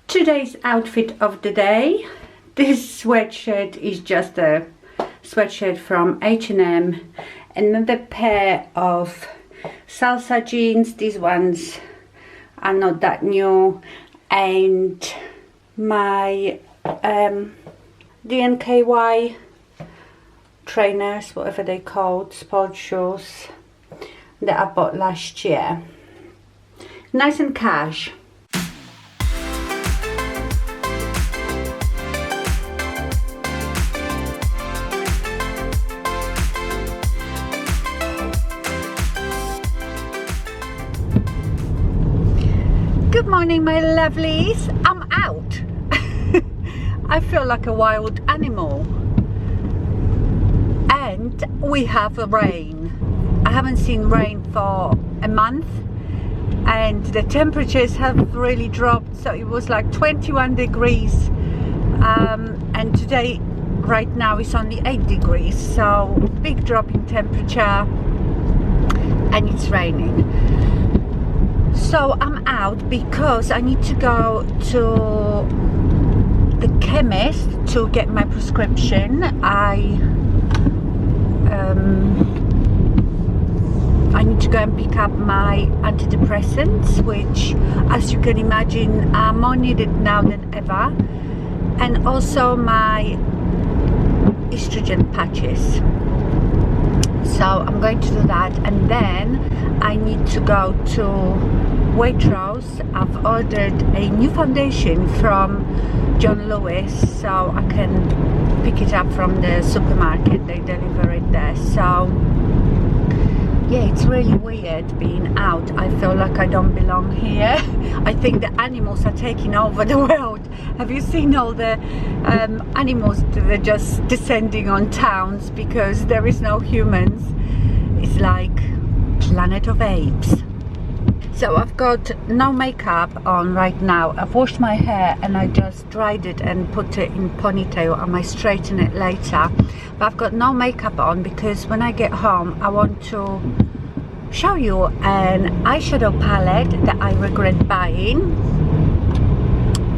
Today's outfit of the day. This sweatshirt is just a sweatshirt from H&M. Another pair of salsa jeans. These ones are not that new. And my DNKY trainers, whatever they called, sports shoes that I bought last year. Nice and cash. Good morning, my lovelies. I'm out. I feel like a wild animal. And we have rain. I haven't seen rain for a month. And the temperatures have really dropped. So it was like 21 degrees. And today, right now, it's only 8 degrees. So big drop in temperature. And it's raining. So I'm out because I need to go to the chemist to get my prescription. I need to go and pick up my antidepressants, which, as you can imagine, are more needed now than ever, and also my estrogen patches. So I'm going to do that, and then I need to go to Waitrose. I've ordered a new foundation from John Lewis, so I can pick it up from the supermarket. They deliver it there. So yeah, it's really weird being out. I feel like I don't belong here. I think the animals are taking over the world. Have you seen all the animals that are just descending on towns because there is no humans? It's like Planet of Apes. So I've got no makeup on right now. I've washed my hair and I just dried it and put it in ponytail. I might straighten it later. But I've got no makeup on because when I get home I want to show you an eyeshadow palette that I regret buying.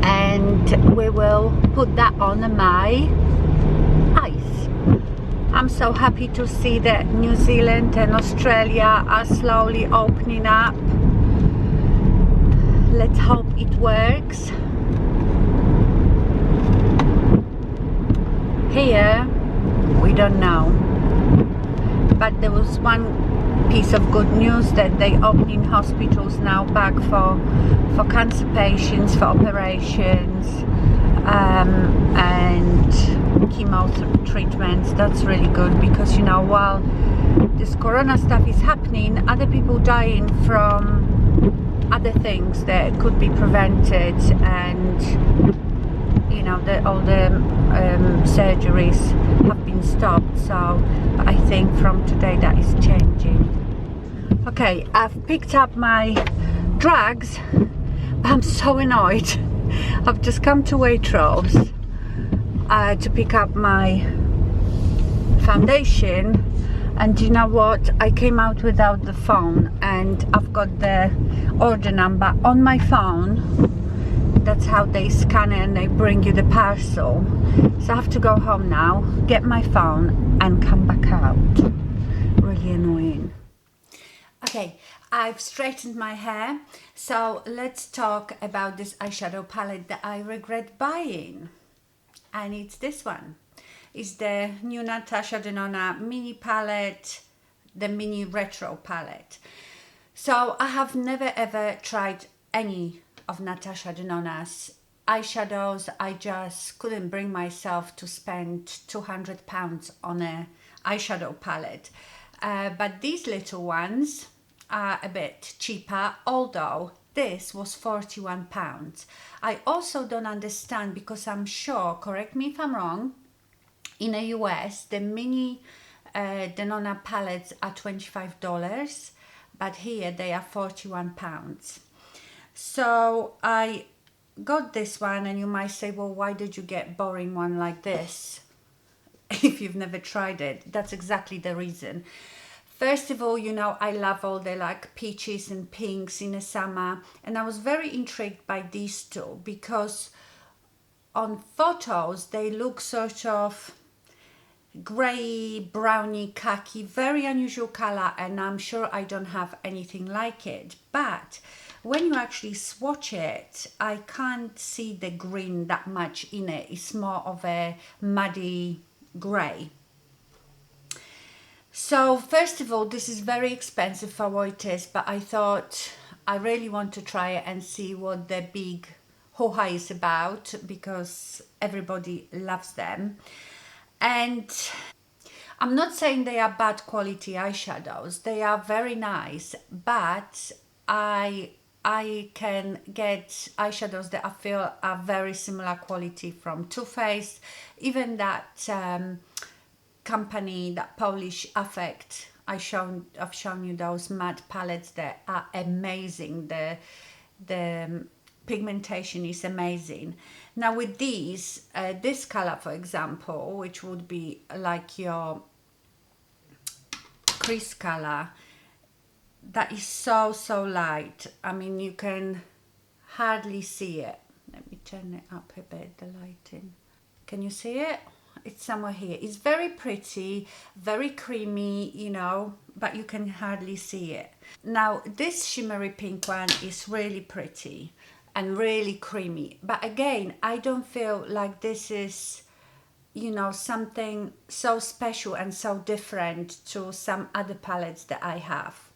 And we will put that on my eyes. I'm so happy to see that New Zealand and Australia are slowly opening up. Let's hope it works. Here, we don't know. But there was one piece of good news that they're opening hospitals now back for cancer patients, for operations, and chemo treatments. That's really good because, you know, while this corona stuff is happening, other people dying from other things that could be prevented, and you know, all the surgeries have been stopped. So I think from today that is changing. Okay, I've picked up my drugs. I'm so annoyed. I've just come to Waitrose to pick up my foundation, and you know what, I came out without the phone, and I've got the order number on my phone. That's how they scan it and they bring you the parcel. So I have to go home now, get my phone and come back out. Really annoying. Okay, I've straightened my hair, so let's talk about this eyeshadow palette that I regret buying. And it's this one. It's the new Natasha Denona mini palette, the mini retro palette. So I have never ever tried any of Natasha Denona's eyeshadows. I just couldn't bring myself to spend £200 on a eyeshadow palette. But these little ones are a bit cheaper, although this was £41. I also don't understand, because I'm sure, correct me if I'm wrong, in the US the mini Denona palettes are $25, but here they are £41. So I got this one, and you might say, well, why did you get boring one like this if you've never tried it? That's exactly the reason. First of all, you know, I love all the like peaches and pinks in the summer, and I was very intrigued by these two because on photos they look sort of grey, browny, khaki, very unusual color, and I'm sure I don't have anything like it. But when you actually swatch it, I can't see the green that much in it. It's more of a muddy grey. So first of all, this is very expensive for what it is, but I thought I really want to try it and see what the big hoo-ha is about, because everybody loves them. And I'm not saying they are bad quality eyeshadows, they are very nice, but I can get eyeshadows that I feel are very similar quality from Too Faced, even that company, that Polish Affect. I've shown you those matte palettes that are amazing. The pigmentation is amazing. Now with these, this color for example, which would be like your crease color, that is so light. I mean, you can hardly see it. Let me turn it up a bit, the lighting. Can you see it? It's somewhere here. It's very pretty, very creamy, you know, but you can hardly see it. Now this shimmery pink one is really pretty and really creamy, but again, I don't feel like this is, you know, something so special and so different to some other palettes that I have.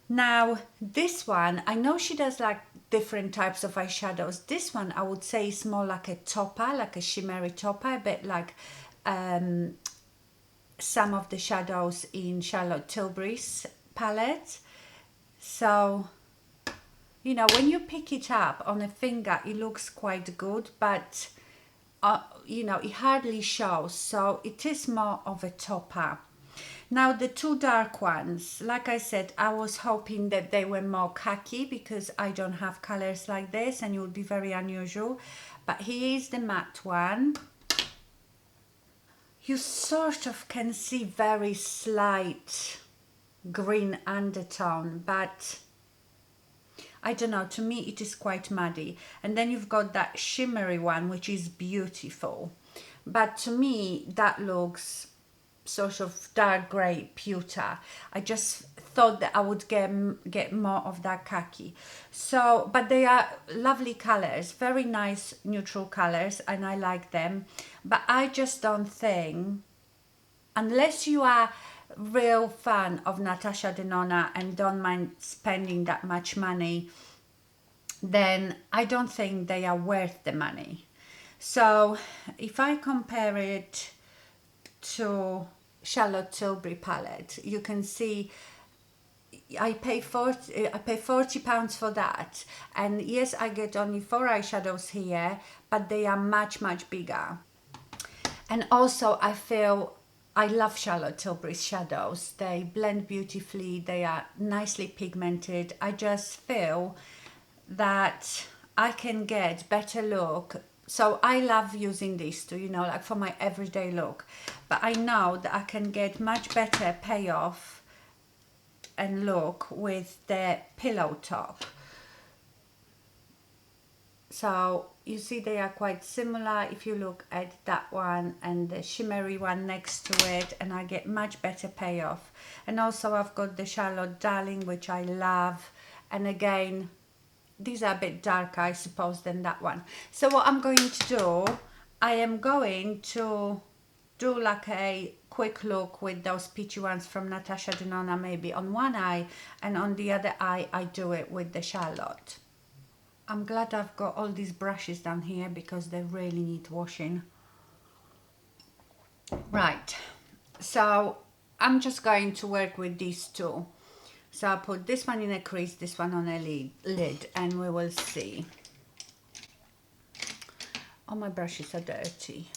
Now this one, I know she does like different types of eyeshadows. This one I would say is more like a topper, like a shimmery topper, a bit like some of the shadows in Charlotte Tilbury's palette. So, you know, when you pick it up on a finger, it looks quite good, but you know, it hardly shows, so it is more of a topper. Now the two dark ones, like I said, I was hoping that they were more khaki because I don't have colors like this and it would be very unusual. But here is the matte one. You sort of can see very slight green undertone, but I don't know, to me it is quite muddy. And then you've got that shimmery one, which is beautiful. But to me that looks sort of dark grey pewter. I just thought that I would get more of that khaki. So, but they are lovely colors, very nice neutral colors, and I like them. But I just don't think, unless you are real fan of Natasha Denona and don't mind spending that much money, then I don't think they are worth the money. So if I compare it to Charlotte Tilbury palette, you can see I pay £40 for that, and yes, I get only 4 eyeshadows here, but they are much bigger. And also I feel I love Charlotte Tilbury's shadows. They blend beautifully, they are nicely pigmented. I just feel that I can get better look. So I love using these two, you know, like for my everyday look. But I know that I can get much better payoff and look with the pillow top. So you see they are quite similar if you look at that one and the shimmery one next to it, and I get much better payoff. And also I've got the Charlotte Darling, which I love, and again these are a bit darker, I suppose, than that one. So what I'm going to do, I am going to do like a quick look with those peachy ones from Natasha Denona, maybe on one eye, and on the other eye I do it with the Charlotte. I'm glad I've got all these brushes down here because they really need washing. Right, so I'm just going to work with these two. So I'll put this one in a crease, this one on a lid, and we will see. Oh, my brushes are dirty.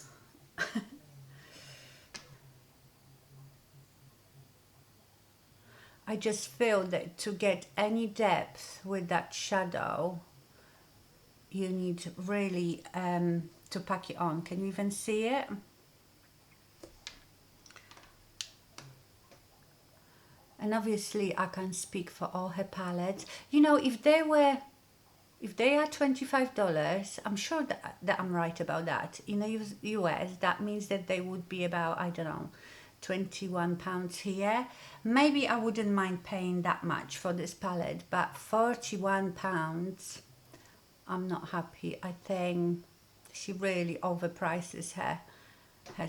I just feel that to get any depth with that shadow, you need really to pack it on. Can you even see it? And obviously I can speak for all her palettes. You know, if they are $25, I'm sure that I'm right about that. In the US, that means that they would be about, I don't know, £21 here. Maybe I wouldn't mind paying that much for this palette, but £41, I'm not happy. I think she really overprices her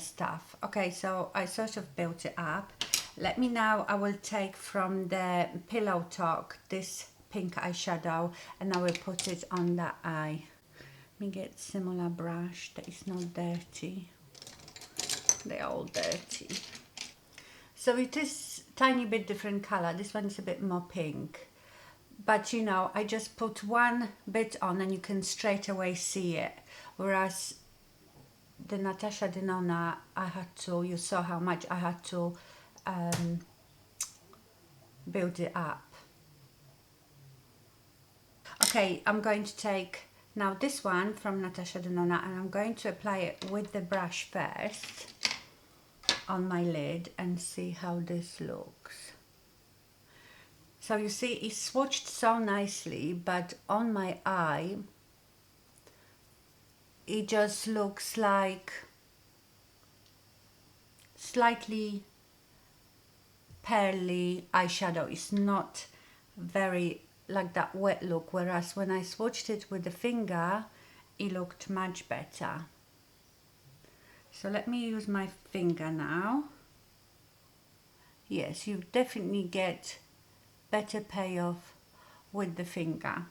stuff. Okay, so I sort of built it up. Let me now, I will take from the Pillow Talk this pink eyeshadow and I will put it on that eye. Let me get similar brush that is not dirty. They're all dirty. So it is tiny bit different color. This one is a bit more pink. But you know, I just put one bit on and you can straight away see it. Whereas the Natasha Denona, you saw how much I had to build it up. Okay, I'm going to take now this one from Natasha Denona and I'm going to apply it with the brush first on my lid and see how this looks. So you see it's swatched so nicely, but on my eye it just looks like slightly pearly eyeshadow. It's not very like that wet look, whereas when I swatched it with the finger it looked much better. So let me use my finger now. Yes, you definitely get better payoff with the finger.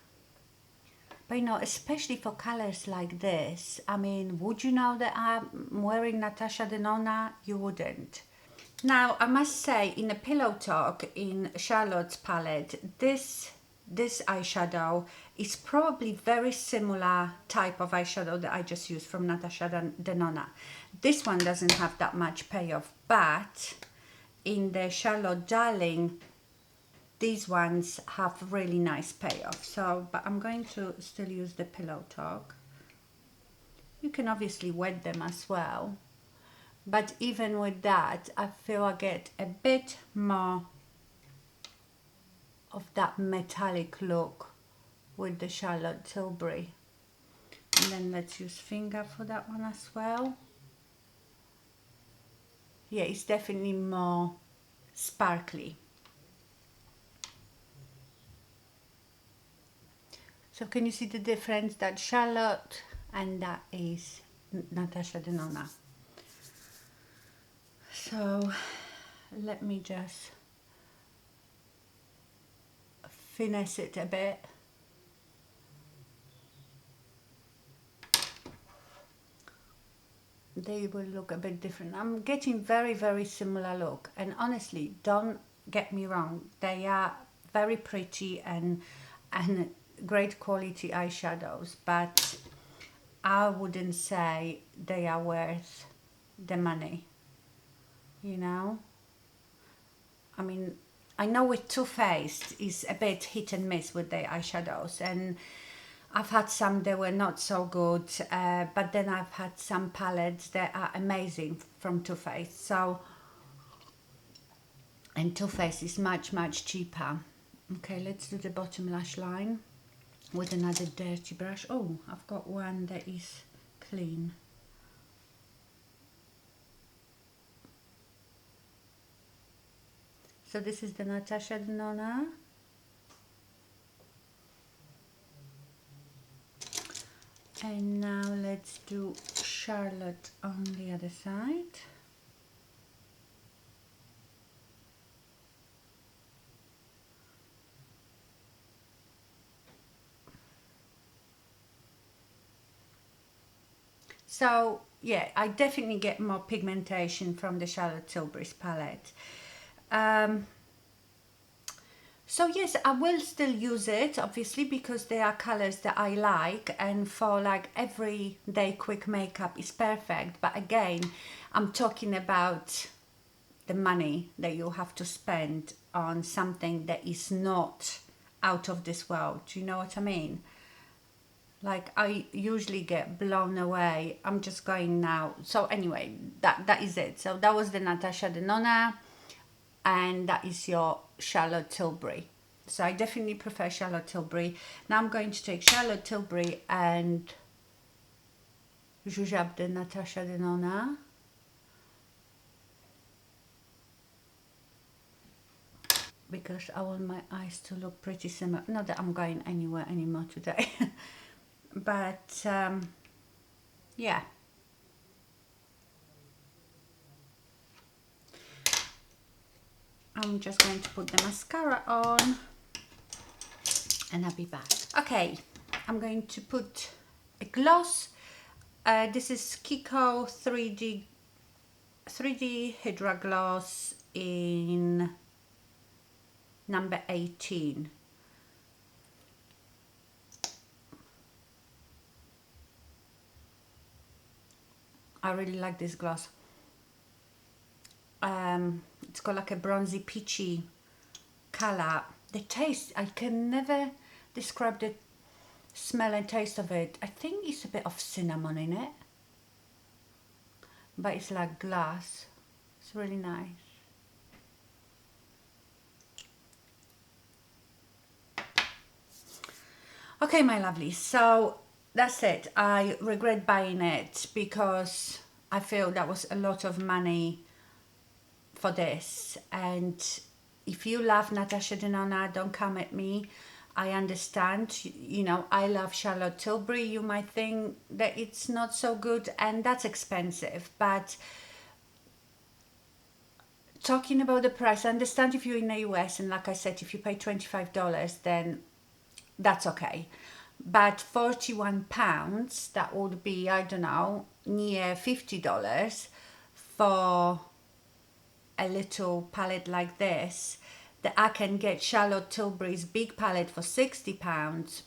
But you know, especially for colors like this, I mean, would you know that I'm wearing Natasha Denona? You wouldn't. Now, I must say, in a Pillow Talk, in Charlotte's palette, this eyeshadow is probably very similar type of eyeshadow that I just used from Natasha Denona. This one doesn't have that much payoff, but in the Charlotte Darling, these ones have really nice payoff. So, but I'm going to still use the Pillow Talk. You can obviously wet them as well. But even with that, I feel I get a bit more of that metallic look with the Charlotte Tilbury. And then let's use finger for that one as well. Yeah, it's definitely more sparkly. So can you see the difference? That Charlotte and that is Natasha Denona. So let me just finesse it a bit. They will look a bit different. I'm getting very, very similar look, and honestly, don't get me wrong, they are very pretty and great quality eyeshadows, but I wouldn't say they are worth the money, you know. I mean, I know with Too Faced is a bit hit and miss with their eyeshadows, and I've had some that were not so good, but then I've had some palettes that are amazing from Too Faced. So, and Too Faced is much, much cheaper. Okay, let's do the bottom lash line with another dirty brush. Oh, I've got one that is clean. So this is the Natasha Denona. And now let's do Charlotte on the other side. So yeah, I definitely get more pigmentation from the Charlotte Tilbury's palette. So yes, I will still use it, obviously, because they are colors that I like, and for like everyday quick makeup is perfect. But again, I'm talking about the money that you have to spend on something that is not out of this world. Do you know what I mean? Like, I usually get blown away. I'm just going now. So anyway, that is it. So that was the Natasha Denona. and that is your Charlotte Tilbury. So I definitely prefer Charlotte Tilbury. Now I'm going to take Charlotte Tilbury and Jujab de Natasha Denona. Because I want my eyes to look pretty similar. Not that I'm going anywhere anymore today. But yeah. I'm just going to put the mascara on and I'll be back. Okay, I'm going to put a gloss. This is Kiko 3D Hydra Gloss in number 18. I really like this gloss. It's got like a bronzy peachy color. The taste, I can never describe the smell and taste of it. I think it's a bit of cinnamon in it, but it's like glass. It's really nice. Okay, my lovely, so that's it. I regret buying it because I feel that was a lot of money for this. And if you love Natasha Denona, don't come at me. I understand, you know, I love Charlotte Tilbury. You might think that it's not so good, and that's expensive, but talking about the price, I understand if you're in the US, and like I said, if you pay $25, then that's okay. But £41, that would be, I don't know, near $50 for a little palette like this, that I can get Charlotte Tilbury's big palette for £60,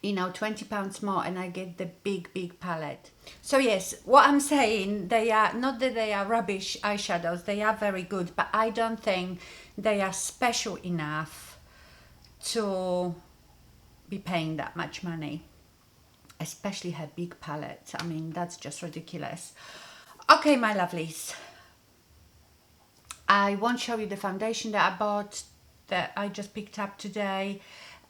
you know, £20 more, and I get the big palette. So yes, what I'm saying, they are not that they are rubbish eyeshadows, they are very good, but I don't think they are special enough to be paying that much money, especially her big palette. I mean, that's just ridiculous. Okay, my lovelies, I won't show you the foundation that I bought, that I just picked up today.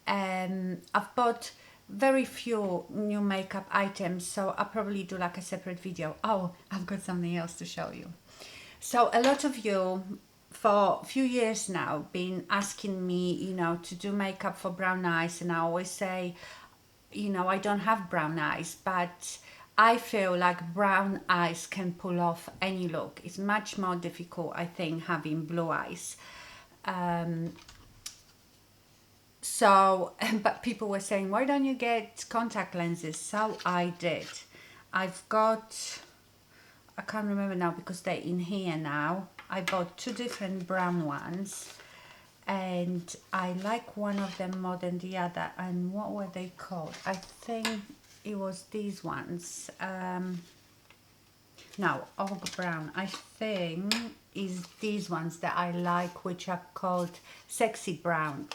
I've bought very few new makeup items, so I'll probably do like a separate video. Oh, I've got something else to show you. So a lot of you for a few years now been asking me, you know, to do makeup for brown eyes, and I always say, you know, I don't have brown eyes, but I feel like brown eyes can pull off any look. It's much more difficult, I think, having blue eyes. But people were saying, why don't you get contact lenses? So I did. I've got, I can't remember now because they're in here now. I bought two different brown ones, and I like one of them more than the other. And what were they called? I think it was these ones. No, Ogre Brown. I think is these ones that I like, which are called Sexy Brown.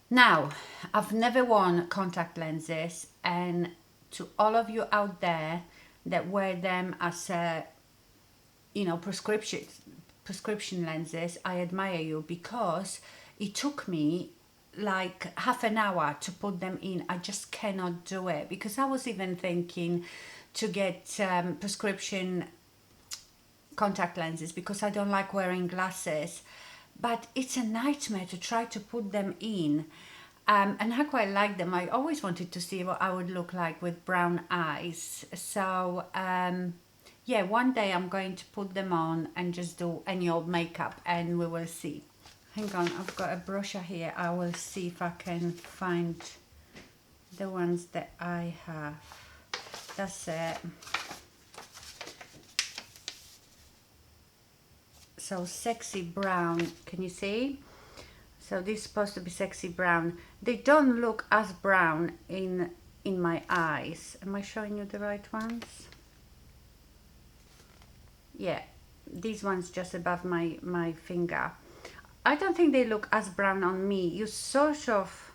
Now, I've never worn contact lenses, and to all of you out there that wear them as a, you know, prescription lenses, I admire you, because it took me like half an hour to put them in. I just cannot do it, because I was even thinking to get prescription contact lenses because I don't like wearing glasses, but it's a nightmare to try to put them in. And I quite like them. I always wanted to see what I would look like with brown eyes. So yeah, one day I'm going to put them on and just do any old makeup, and we will see. Hang on, I've got a brochure here. I will see if I can find the ones that I have. That's it. So Sexy Brown, can you see? So this is supposed to be Sexy Brown. They don't look as brown in my eyes. Am I showing you the right ones? Yeah, these ones just above my finger. I don't think they look as brown on me. You sort of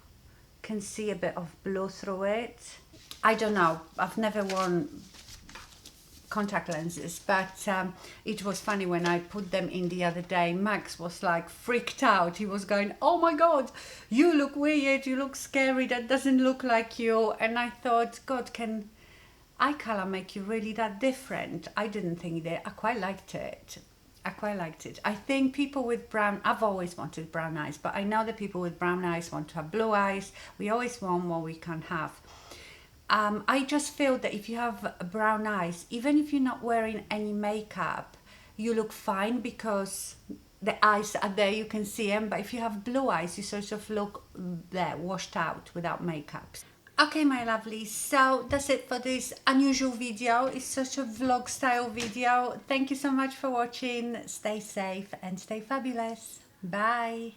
can see a bit of blue through it. I don't know. I've never worn contact lenses, but it was funny when I put them in the other day. Max was like freaked out. He was going, oh my God, you look weird, you look scary, that doesn't look like you. And I thought, God, can eye color make you really that different? I didn't think that. I quite liked it. I quite liked it. I think people with brown, I've always wanted brown eyes, but I know that people with brown eyes want to have blue eyes. We always want what we can't have. I just feel that if you have brown eyes, even if you're not wearing any makeup, you look fine because the eyes are there, you can see them. But if you have blue eyes, you sort of look there, washed out without makeup. Okay, my lovelies, so that's it for this unusual video. It's such a vlog style video. Thank you so much for watching. Stay safe and stay fabulous. Bye.